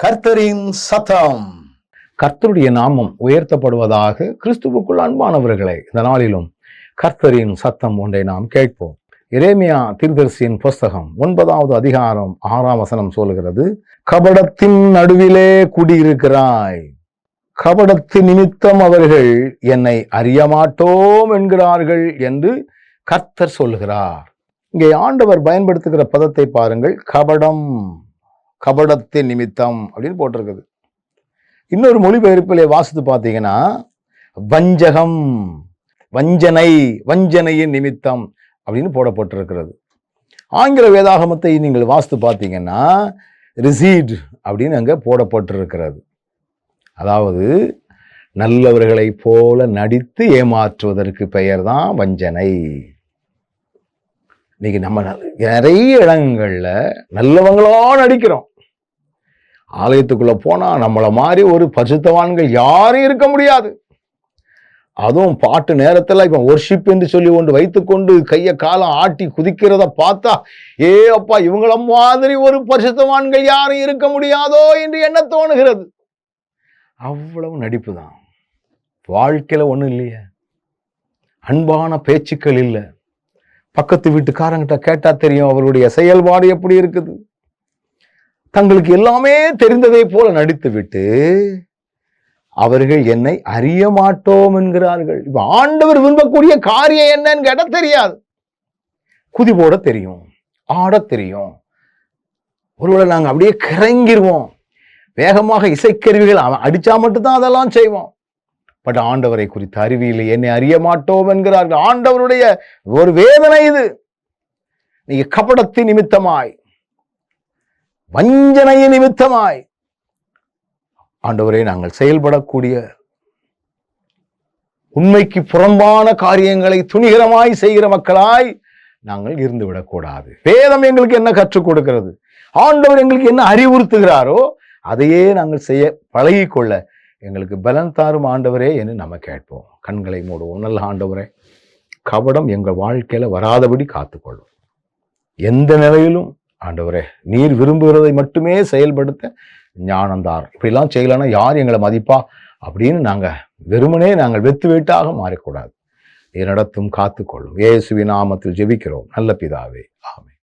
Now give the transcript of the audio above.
கர்த்தரின் சத்தம். கர்த்தருடைய நாமம் உயர்த்தப்படுவதாக. கிறிஸ்துவுக்குள் அன்பானவர்களே, இந்த நாளிலும் கர்த்தரின் சத்தம் ஒன்றை நாம் கேட்போம். எரேமியா தீர்க்கதரிசியின் புஸ்தகம் 9வது அதிகாரம் 6ஆம் வசனம் சொல்லுகிறது, கபடத்தின் நடுவிலே குடியிருக்கிறாய், கபடத்து நிமித்தம் அவர்கள் என்னை அறியமாட்டோம் என்கிறார்கள் என்று கர்த்தர் சொல்லுகிறார். இங்கே ஆண்டவர் பயன்படுத்துகிற பதத்தை பாருங்கள். கபடம், கபடத்தின் நிமித்தம் அப்படின்னு போட்டிருக்குது. இன்னொரு மொழிபெயர்ப்பிலே வாசித்து பார்த்தீங்கன்னா வஞ்சகம், வஞ்சனை, வஞ்சனையின் நிமித்தம் அப்படின்னு போடப்பட்டிருக்கிறது. ஆங்கில வேதாகமத்தை நீங்கள் வாசித்து பார்த்தீங்கன்னா ரிசீட் அப்படின்னு அங்கே போடப்பட்டிருக்கிறது. அதாவது நல்லவர்களை போல நடித்து ஏமாற்றுவதற்கு பெயர் தான் வஞ்சனை. இன்னைக்கு நம்ம நிறைய இடங்கள்ல நல்லவங்களா நடிக்கிறோம். ஆலயத்துக்குள்ள போனா நம்மளை மாதிரி ஒரு பரிசுத்தவான்கள் யாரும் இருக்க முடியாது. அதுவும் பாட்டு நேரத்துல இப்ப ஒர்ஷிப் என்று சொல்லி கொண்டு வைத்துக்கொண்டு கைய காலம் ஆட்டி குதிக்கிறத பார்த்தா, ஏ அப்பா, இவங்கள மாதிரி ஒரு பரிசுத்தவான்கள் யாரும் இருக்க முடியாதோ என்று என்ன தோணுகிறது. அவ்வளவு நடிப்பு தான். வாழ்க்கையில ஒண்ணும் இல்லையே, அன்பான பேச்சுக்கள் இல்லை. பக்கத்து வீட்டுக்காரங்கிட்ட கேட்டா தெரியும் அவர்களுடைய செயல்பாடு எப்படி இருக்குது. தங்களுக்கு எல்லாமே தெரிந்ததை போல நடித்து விட்டு அவர்கள் என்னை அறிய மாட்டோம் என்கிறார்கள். இப்ப ஆண்டவர் விரும்பக்கூடிய காரியம் என்னன்னு கேட்டா தெரியாது. குதி போட தெரியும், ஆட தெரியும். ஒருவேளை நாங்க அப்படியே கிறங்கிருவோம். வேகமாக இசைக்கருவிகள் அடிச்சா மட்டும்தான் அதெல்லாம் செய்வோம். பட் ஆண்டவரை குறித்த அறிவியலை என்னை அறிய மாட்டோம் என்கிறார்கள். ஆண்டவருடைய ஒரு வேதனை இது. நீங்க கபடத்தின் நிமித்தமாய், வஞ்சனையின் நிமித்தமாய் ஆண்டவரே நாங்கள் செயல்படக்கூடிய உண்மைக்கு புறம்பான காரியங்களை துணிகரமாய் செய்கிற மக்களாய் நாங்கள் இருந்து விடக்கூடாது. வேதம் எங்களுக்கு என்ன கற்றுக் கொடுக்கிறது, ஆண்டவர் எங்களுக்கு என்ன அறிவுறுத்துகிறாரோ அதையே நாங்கள் செய்ய பழகிக்கொள்ள எங்களுக்கு பலன் தாரும் ஆண்டவரே என்று நம்ம கேட்போம். கண்களை மூடுவோம். நல்ல ஆண்டவரே, கபடம் எங்கள் வாழ்க்கையில வராதபடி காத்துக்கொள்ளும். எந்த நிலையிலும் ஆண்டவரே நீர் விரும்புகிறதை மட்டுமே செயல்படுத்த ஞானந்தார். இப்படிலாம் செய்யலன்னா யார் எங்களை மதிப்பா அப்படின்னு வெறுமனே நாங்கள் வெத்து வெட்டாக மாறக்கூடாது. நீர் நடத்தும், காத்துக்கொள்ளும். இயேசுவின் நாமத்தில் ஜெபிக்கிறோம் நல்ல பிதாவே, ஆமென்.